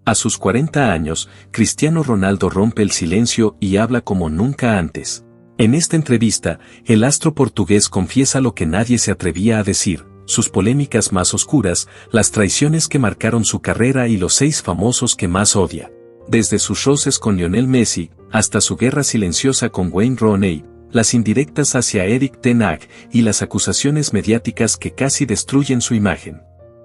A sus 40 años, Cristiano Ronaldo rompe el silencio y habla como nunca antes. En esta entrevista, el astro portugués confiesa lo que nadie se atrevía a decir, sus polémicas más oscuras, las traiciones que marcaron su carrera y los 6 famosos que más odia. Desde sus roces con Lionel Messi, hasta su guerra silenciosa con Wayne Rooney, las indirectas hacia Erik ten Hag y las acusaciones mediáticas que casi destruyen su imagen.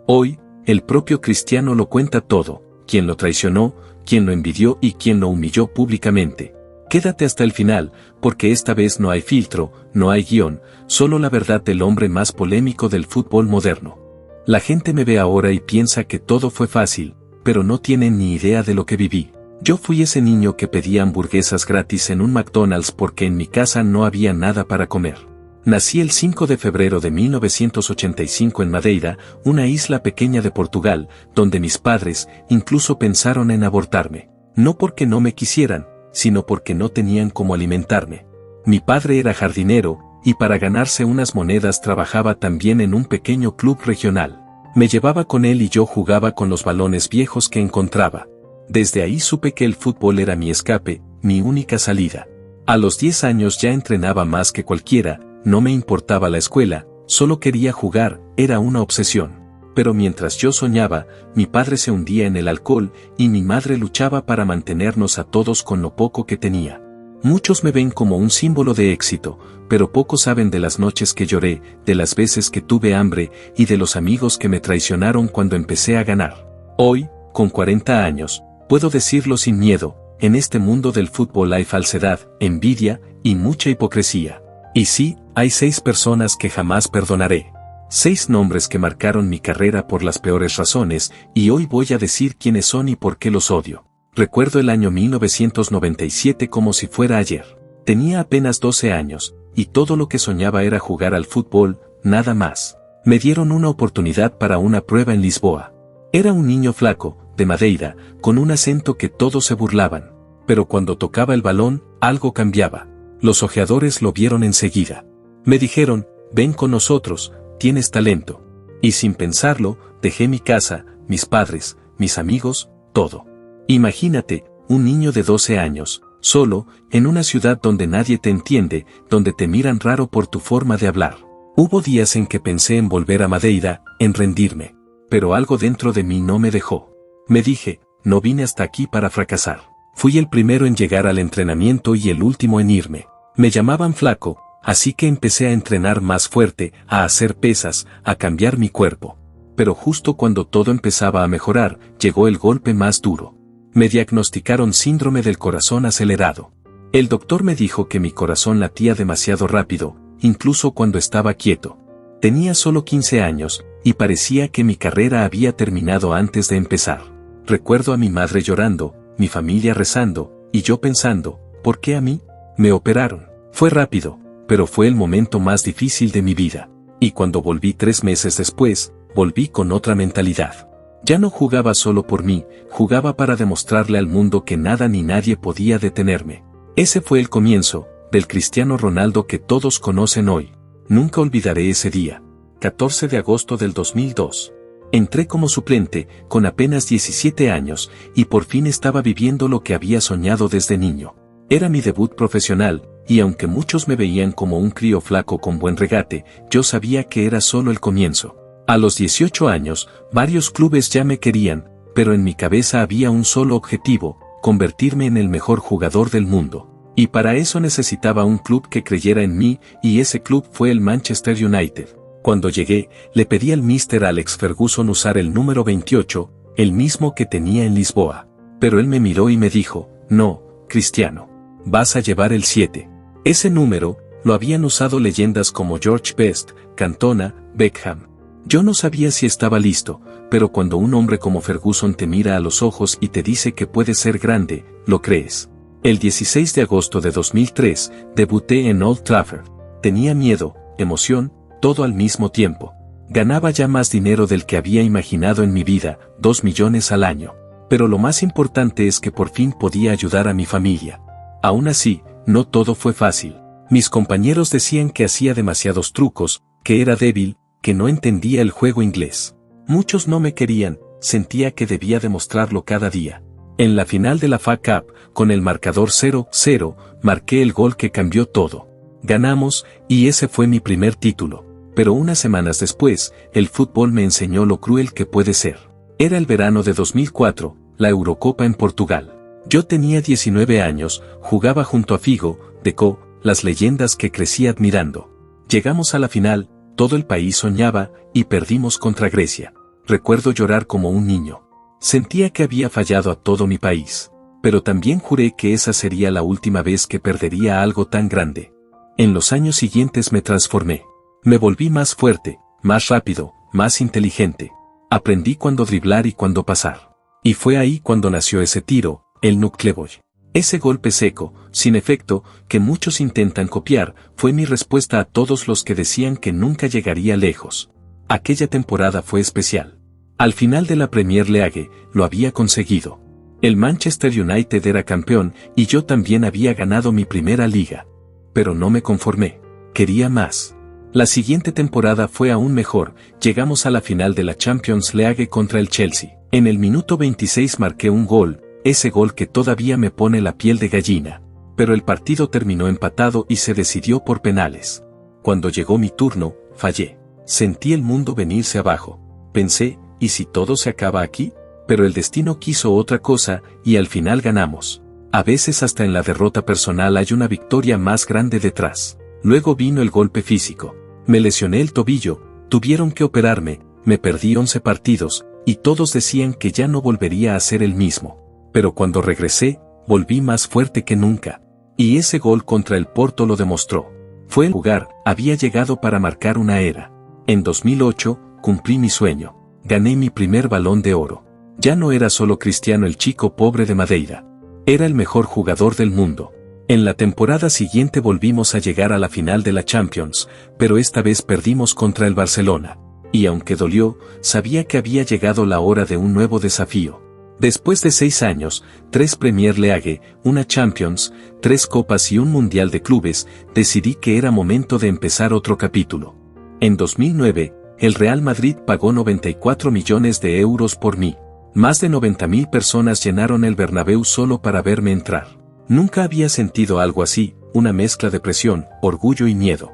Hoy, el propio Cristiano lo cuenta todo, quién lo traicionó, quién lo envidió y quién lo humilló públicamente. Quédate hasta el final, porque esta vez no hay filtro, no hay guión, solo la verdad del hombre más polémico del fútbol moderno. La gente me ve ahora y piensa que todo fue fácil, pero no tienen ni idea de lo que viví. Yo fui ese niño que pedía hamburguesas gratis en un McDonald's porque en mi casa no había nada para comer. Nací el 5 de febrero de 1985 en Madeira, una isla pequeña de Portugal, donde mis padres incluso pensaron en abortarme. No porque no me quisieran, sino porque no tenían cómo alimentarme. Mi padre era jardinero, y para ganarse unas monedas trabajaba también en un pequeño club regional. Me llevaba con él y yo jugaba con los balones viejos que encontraba. Desde ahí supe que el fútbol era mi escape, mi única salida. A los 10 años ya entrenaba más que cualquiera, no me importaba la escuela, solo quería jugar, era una obsesión. Pero mientras yo soñaba, mi padre se hundía en el alcohol y mi madre luchaba para mantenernos a todos con lo poco que tenía. Muchos me ven como un símbolo de éxito, pero pocos saben de las noches que lloré, de las veces que tuve hambre y de los amigos que me traicionaron cuando empecé a ganar. Hoy, con 40 años, puedo decirlo sin miedo, en este mundo del fútbol hay falsedad, envidia y mucha hipocresía. Y sí, hay 6 personas que jamás perdonaré. 6 nombres que marcaron mi carrera por las peores razones, y hoy voy a decir quiénes son y por qué los odio. Recuerdo el año 1997 como si fuera ayer. Tenía apenas 12 años, y todo lo que soñaba era jugar al fútbol, nada más. Me dieron una oportunidad para una prueba en Lisboa. Era un niño flaco, de Madeira, con un acento que todos se burlaban. Pero cuando tocaba el balón, algo cambiaba. Los ojeadores lo vieron enseguida. Me dijeron, ven con nosotros, tienes talento. Y sin pensarlo, dejé mi casa, mis padres, mis amigos, todo. Imagínate, un niño de 12 años, solo, en una ciudad donde nadie te entiende, donde te miran raro por tu forma de hablar. Hubo días en que pensé en volver a Madeira, en rendirme. Pero algo dentro de mí no me dejó. Me dije, no vine hasta aquí para fracasar. Fui el primero en llegar al entrenamiento y el último en irme. Me llamaban flaco, así que empecé a entrenar más fuerte, a hacer pesas, a cambiar mi cuerpo. Pero justo cuando todo empezaba a mejorar, llegó el golpe más duro. Me diagnosticaron síndrome del corazón acelerado. El doctor me dijo que mi corazón latía demasiado rápido, incluso cuando estaba quieto. Tenía solo 15 años, y parecía que mi carrera había terminado antes de empezar. Recuerdo a mi madre llorando, mi familia rezando, y yo pensando, ¿por qué a mí? Me operaron. Fue rápido, pero fue el momento más difícil de mi vida. Y cuando volví 3 meses después, volví con otra mentalidad. Ya no jugaba solo por mí, jugaba para demostrarle al mundo que nada ni nadie podía detenerme. Ese fue el comienzo, del Cristiano Ronaldo que todos conocen hoy. Nunca olvidaré ese día. 14 de agosto del 2002. Entré como suplente, con apenas 17 años, y por fin estaba viviendo lo que había soñado desde niño. Era mi debut profesional, y aunque muchos me veían como un crío flaco con buen regate, yo sabía que era solo el comienzo. A los 18 años, varios clubes ya me querían, pero en mi cabeza había un solo objetivo, convertirme en el mejor jugador del mundo. Y para eso necesitaba un club que creyera en mí, y ese club fue el Manchester United. Cuando llegué, le pedí al Mr. Alex Ferguson usar el número 28, el mismo que tenía en Lisboa. Pero él me miró y me dijo, no, Cristiano, vas a llevar el 7. Ese número, lo habían usado leyendas como George Best, Cantona, Beckham. Yo no sabía si estaba listo, pero cuando un hombre como Ferguson te mira a los ojos y te dice que puedes ser grande, lo crees. El 16 de agosto de 2003, debuté en Old Trafford. Tenía miedo, emoción, todo al mismo tiempo. Ganaba ya más dinero del que había imaginado en mi vida, 2 millones al año. Pero lo más importante es que por fin podía ayudar a mi familia. Aún así, no todo fue fácil. Mis compañeros decían que hacía demasiados trucos, que era débil, que no entendía el juego inglés. Muchos no me querían, sentía que debía demostrarlo cada día. En la final de la FA Cup, con el marcador 0-0, marqué el gol que cambió todo. Ganamos, y ese fue mi primer título. Pero unas semanas después, el fútbol me enseñó lo cruel que puede ser. Era el verano de 2004, la Eurocopa en Portugal. Yo tenía 19 años, jugaba junto a Figo, Deco, las leyendas que crecí admirando. Llegamos a la final, todo el país soñaba, y perdimos contra Grecia. Recuerdo llorar como un niño. Sentía que había fallado a todo mi país. Pero también juré que esa sería la última vez que perdería algo tan grande. En los años siguientes me transformé. Me volví más fuerte, más rápido, más inteligente. Aprendí cuándo driblar y cuándo pasar. Y fue ahí cuando nació ese tiro, el Nucleboy. Ese golpe seco, sin efecto, que muchos intentan copiar, fue mi respuesta a todos los que decían que nunca llegaría lejos. Aquella temporada fue especial. Al final de la Premier League, lo había conseguido. El Manchester United era campeón y yo también había ganado mi primera liga. Pero no me conformé. Quería más. La siguiente temporada fue aún mejor, llegamos a la final de la Champions League contra el Chelsea. En el minuto 26 marqué un gol, ese gol que todavía me pone la piel de gallina. Pero el partido terminó empatado y se decidió por penales. Cuando llegó mi turno, fallé. Sentí el mundo venirse abajo. Pensé, ¿y si todo se acaba aquí? Pero el destino quiso otra cosa, y al final ganamos. A veces hasta en la derrota personal hay una victoria más grande detrás. Luego vino el golpe físico. Me lesioné el tobillo, tuvieron que operarme, me perdí 11 partidos, y todos decían que ya no volvería a ser el mismo. Pero cuando regresé, volví más fuerte que nunca. Y ese gol contra el Porto lo demostró. Fue el lugar, había llegado para marcar una era. En 2008, cumplí mi sueño. Gané mi primer Balón de Oro. Ya no era solo Cristiano el chico pobre de Madeira. Era el mejor jugador del mundo. En la temporada siguiente volvimos a llegar a la final de la Champions, pero esta vez perdimos contra el Barcelona. Y aunque dolió, sabía que había llegado la hora de un nuevo desafío. Después de 6 años, 3 Premier League, una Champions, 3 Copas y un Mundial de Clubes, decidí que era momento de empezar otro capítulo. En 2009, el Real Madrid pagó 94 millones de euros por mí. Más de 90.000 personas llenaron el Bernabéu solo para verme entrar. Nunca había sentido algo así, una mezcla de presión, orgullo y miedo.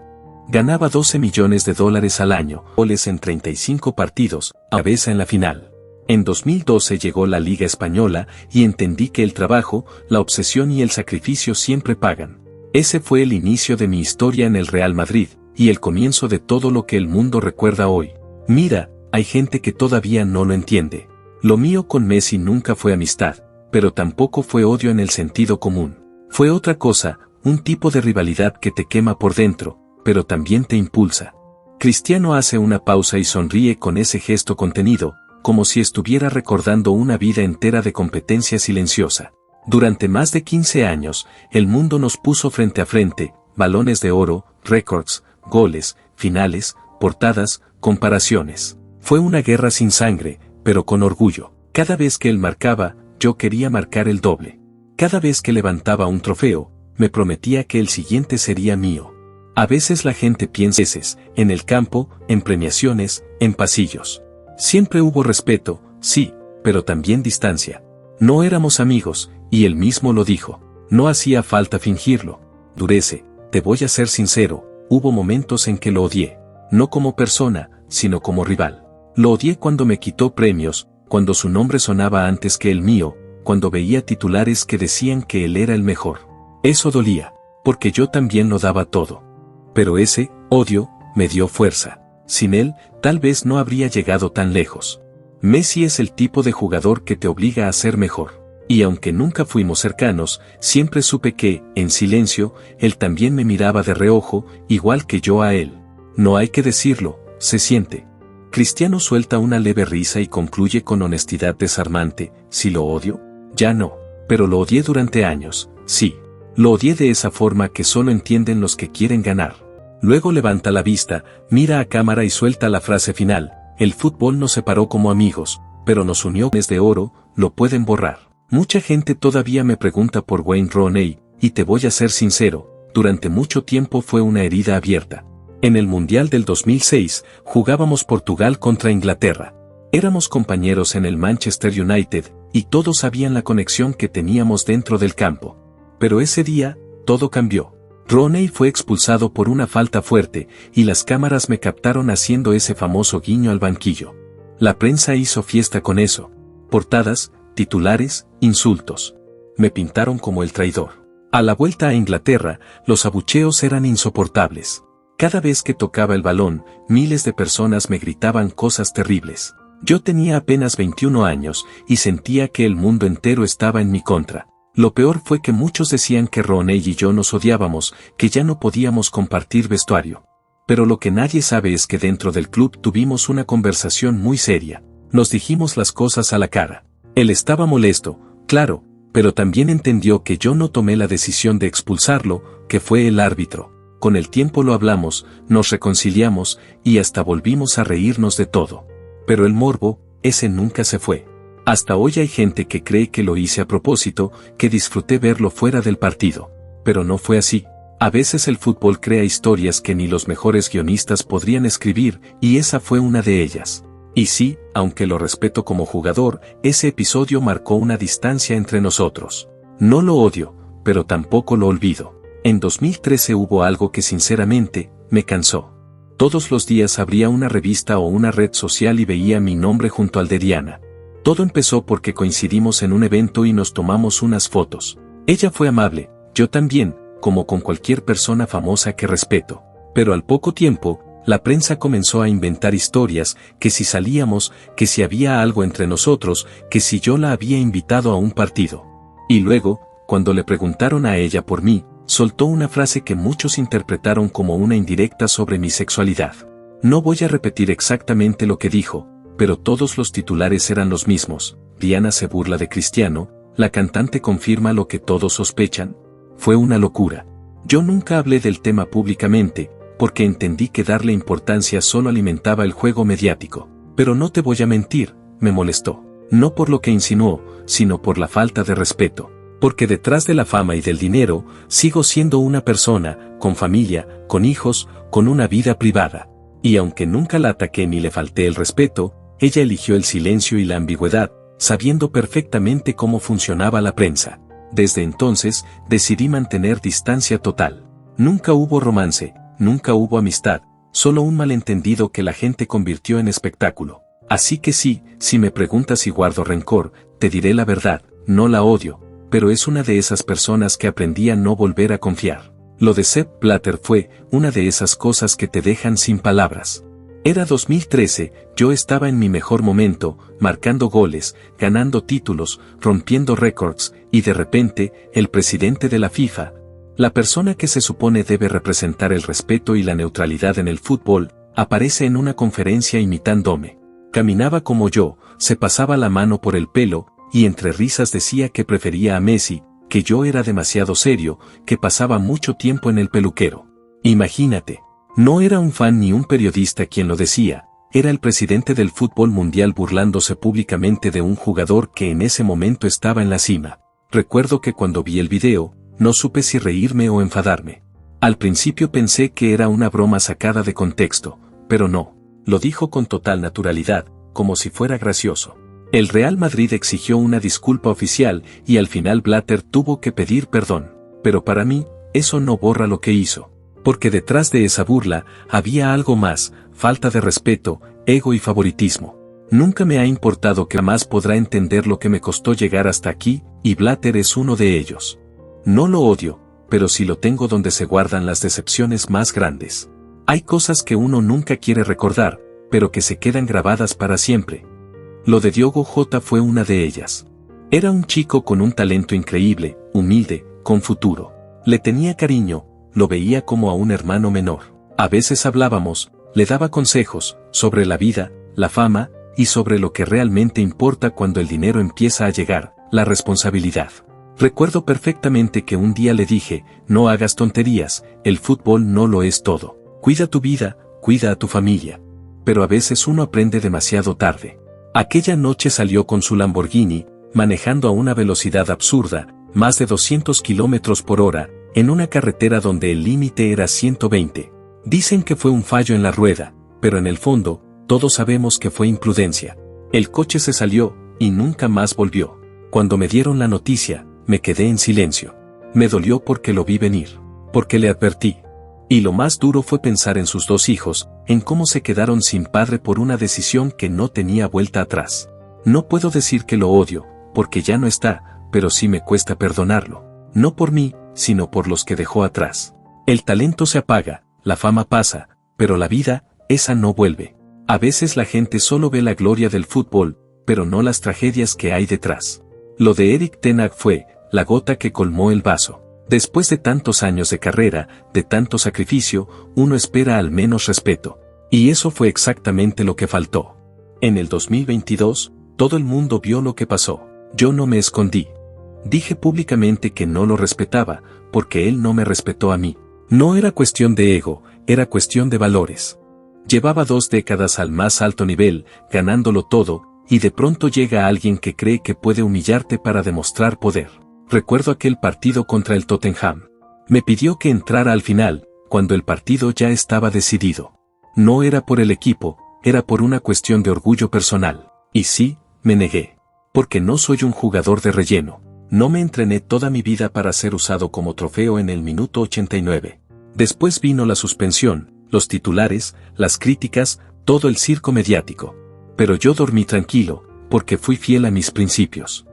Ganaba 12 millones de dólares al año, goles en 35 partidos, cabeza en la final. En 2012 llegó la Liga Española y entendí que el trabajo, la obsesión y el sacrificio siempre pagan. Ese fue el inicio de mi historia en el Real Madrid, y el comienzo de todo lo que el mundo recuerda hoy. Mira, hay gente que todavía no lo entiende. Lo mío con Messi nunca fue amistad, pero tampoco fue odio en el sentido común. Fue otra cosa, un tipo de rivalidad que te quema por dentro, pero también te impulsa. Cristiano hace una pausa y sonríe con ese gesto contenido, como si estuviera recordando una vida entera de competencia silenciosa. Durante más de 15 años, el mundo nos puso frente a frente, balones de oro, récords, goles, finales, portadas, comparaciones. Fue una guerra sin sangre, pero con orgullo. Cada vez que él marcaba, yo quería marcar el doble. Cada vez que levantaba un trofeo, me prometía que el siguiente sería mío. A veces la gente piensa en el campo, en premiaciones, en pasillos. Siempre hubo respeto, sí, pero también distancia. No éramos amigos, y él mismo lo dijo. No hacía falta fingirlo. Durece, te voy a ser sincero, hubo momentos en que lo odié. No como persona, sino como rival. Lo odié cuando me quitó premios, cuando su nombre sonaba antes que el mío, cuando veía titulares que decían que él era el mejor. Eso dolía, porque yo también lo daba todo. Pero ese odio me dio fuerza. Sin él, tal vez no habría llegado tan lejos. Messi es el tipo de jugador que te obliga a ser mejor. Y aunque nunca fuimos cercanos, siempre supe que, en silencio, él también me miraba de reojo, igual que yo a él. No hay que decirlo, se siente. Cristiano suelta una leve risa y concluye con honestidad desarmante, ¿si lo odio? Ya no, pero lo odié durante años, sí. Lo odié de esa forma que solo entienden los que quieren ganar. Luego levanta la vista, mira a cámara y suelta la frase final, el fútbol nos separó como amigos, pero nos unió de oro, lo pueden borrar. Mucha gente todavía me pregunta por Wayne Rooney, y te voy a ser sincero, durante mucho tiempo fue una herida abierta. En el Mundial del 2006, jugábamos Portugal contra Inglaterra. Éramos compañeros en el Manchester United, y todos sabían la conexión que teníamos dentro del campo. Pero ese día, todo cambió. Rooney fue expulsado por una falta fuerte, y las cámaras me captaron haciendo ese famoso guiño al banquillo. La prensa hizo fiesta con eso. Portadas, titulares, insultos. Me pintaron como el traidor. A la vuelta a Inglaterra, los abucheos eran insoportables. Cada vez que tocaba el balón, miles de personas me gritaban cosas terribles. Yo tenía apenas 21 años y sentía que el mundo entero estaba en mi contra. Lo peor fue que muchos decían que Rooney y yo nos odiábamos, que ya no podíamos compartir vestuario. Pero lo que nadie sabe es que dentro del club tuvimos una conversación muy seria. Nos dijimos las cosas a la cara. Él estaba molesto, claro, pero también entendió que yo no tomé la decisión de expulsarlo, que fue el árbitro. Con el tiempo lo hablamos, nos reconciliamos y hasta volvimos a reírnos de todo. Pero el morbo, ese nunca se fue. Hasta hoy hay gente que cree que lo hice a propósito, que disfruté verlo fuera del partido. Pero no fue así. A veces el fútbol crea historias que ni los mejores guionistas podrían escribir, y esa fue una de ellas. Y sí, aunque lo respeto como jugador, ese episodio marcó una distancia entre nosotros. No lo odio, pero tampoco lo olvido. En 2013 hubo algo que sinceramente, me cansó. Todos los días abría una revista o una red social y veía mi nombre junto al de Diana. Todo empezó porque coincidimos en un evento y nos tomamos unas fotos. Ella fue amable, yo también, como con cualquier persona famosa que respeto. Pero al poco tiempo, la prensa comenzó a inventar historias, que si salíamos, que si había algo entre nosotros, que si yo la había invitado a un partido. Y luego, cuando le preguntaron a ella por mí, soltó una frase que muchos interpretaron como una indirecta sobre mi sexualidad. No voy a repetir exactamente lo que dijo, pero todos los titulares eran los mismos. Diana se burla de Cristiano, la cantante confirma lo que todos sospechan. Fue una locura. Yo nunca hablé del tema públicamente, porque entendí que darle importancia solo alimentaba el juego mediático. Pero no te voy a mentir, me molestó. No por lo que insinuó, sino por la falta de respeto. Porque detrás de la fama y del dinero, sigo siendo una persona, con familia, con hijos, con una vida privada. Y aunque nunca la ataqué ni le falté el respeto, ella eligió el silencio y la ambigüedad, sabiendo perfectamente cómo funcionaba la prensa. Desde entonces, decidí mantener distancia total. Nunca hubo romance, nunca hubo amistad, solo un malentendido que la gente convirtió en espectáculo. Así que sí, si me preguntas si guardo rencor, te diré la verdad, no la odio, pero es una de esas personas que aprendí a no volver a confiar. Lo de Sepp Blatter fue una de esas cosas que te dejan sin palabras. Era 2013, yo estaba en mi mejor momento, marcando goles, ganando títulos, rompiendo récords, y de repente, el presidente de la FIFA, la persona que se supone debe representar el respeto y la neutralidad en el fútbol, aparece en una conferencia imitándome. Caminaba como yo, se pasaba la mano por el pelo, y entre risas decía que prefería a Messi, que yo era demasiado serio, que pasaba mucho tiempo en el peluquero. Imagínate. No era un fan ni un periodista quien lo decía, era el presidente del fútbol mundial burlándose públicamente de un jugador que en ese momento estaba en la cima. Recuerdo que cuando vi el video, no supe si reírme o enfadarme. Al principio pensé que era una broma sacada de contexto, pero no, lo dijo con total naturalidad, como si fuera gracioso. El Real Madrid exigió una disculpa oficial y al final Blatter tuvo que pedir perdón, pero para mí, eso no borra lo que hizo. Porque detrás de esa burla, había algo más, falta de respeto, ego y favoritismo. Nunca me ha importado que jamás podrá entender lo que me costó llegar hasta aquí, y Blatter es uno de ellos. No lo odio, pero sí lo tengo donde se guardan las decepciones más grandes. Hay cosas que uno nunca quiere recordar, pero que se quedan grabadas para siempre. Lo de Diogo Jota fue una de ellas. Era un chico con un talento increíble, humilde, con futuro. Le tenía cariño, lo veía como a un hermano menor. A veces hablábamos, le daba consejos, sobre la vida, la fama, y sobre lo que realmente importa cuando el dinero empieza a llegar, la responsabilidad. Recuerdo perfectamente que un día le dije, no hagas tonterías, el fútbol no lo es todo. Cuida tu vida, cuida a tu familia. Pero a veces uno aprende demasiado tarde. Aquella noche salió con su Lamborghini, manejando a una velocidad absurda, más de 200 kilómetros por hora, en una carretera donde el límite era 120. Dicen que fue un fallo en la rueda, pero en el fondo, todos sabemos que fue imprudencia. El coche se salió, y nunca más volvió. Cuando me dieron la noticia, me quedé en silencio. Me dolió porque lo vi venir, porque le advertí. Y lo más duro fue pensar en sus 2 hijos, en cómo se quedaron sin padre por una decisión que no tenía vuelta atrás. No puedo decir que lo odio, porque ya no está, pero sí me cuesta perdonarlo. No por mí, sino por los que dejó atrás. El talento se apaga, la fama pasa, pero la vida, esa no vuelve. A veces la gente solo ve la gloria del fútbol, pero no las tragedias que hay detrás. Lo de Erik ten Hag fue la gota que colmó el vaso. Después de tantos años de carrera, de tanto sacrificio, uno espera al menos respeto. Y eso fue exactamente lo que faltó. En el 2022, todo el mundo vio lo que pasó. Yo no me escondí. Dije públicamente que no lo respetaba, porque él no me respetó a mí. No era cuestión de ego, era cuestión de valores. Llevaba 2 décadas al más alto nivel, ganándolo todo, y de pronto llega alguien que cree que puede humillarte para demostrar poder. Recuerdo aquel partido contra el Tottenham. Me pidió que entrara al final, cuando el partido ya estaba decidido. No era por el equipo, era por una cuestión de orgullo personal. Y sí, me negué. Porque no soy un jugador de relleno. No me entrené toda mi vida para ser usado como trofeo en el minuto 89. Después vino la suspensión, los titulares, las críticas, todo el circo mediático. Pero yo dormí tranquilo, porque fui fiel a mis principios.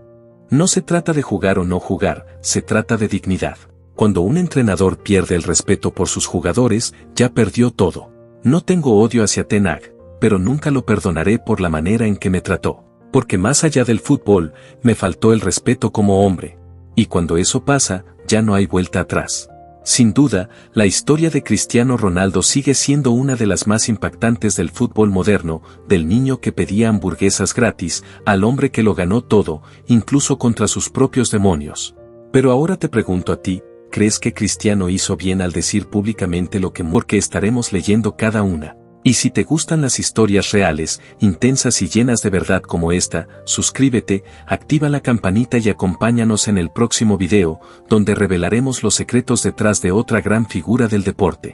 No se trata de jugar o no jugar, se trata de dignidad. Cuando un entrenador pierde el respeto por sus jugadores, ya perdió todo. No tengo odio hacia Ten Hag, pero nunca lo perdonaré por la manera en que me trató. Porque más allá del fútbol, me faltó el respeto como hombre. Y cuando eso pasa, ya no hay vuelta atrás. Sin duda, la historia de Cristiano Ronaldo sigue siendo una de las más impactantes del fútbol moderno, del niño que pedía hamburguesas gratis, al hombre que lo ganó todo, incluso contra sus propios demonios. Pero ahora te pregunto a ti, ¿crees que Cristiano hizo bien al decir públicamente lo que porque estaremos leyendo cada una? Y si te gustan las historias reales, intensas y llenas de verdad como esta, suscríbete, activa la campanita y acompáñanos en el próximo video, donde revelaremos los secretos detrás de otra gran figura del deporte.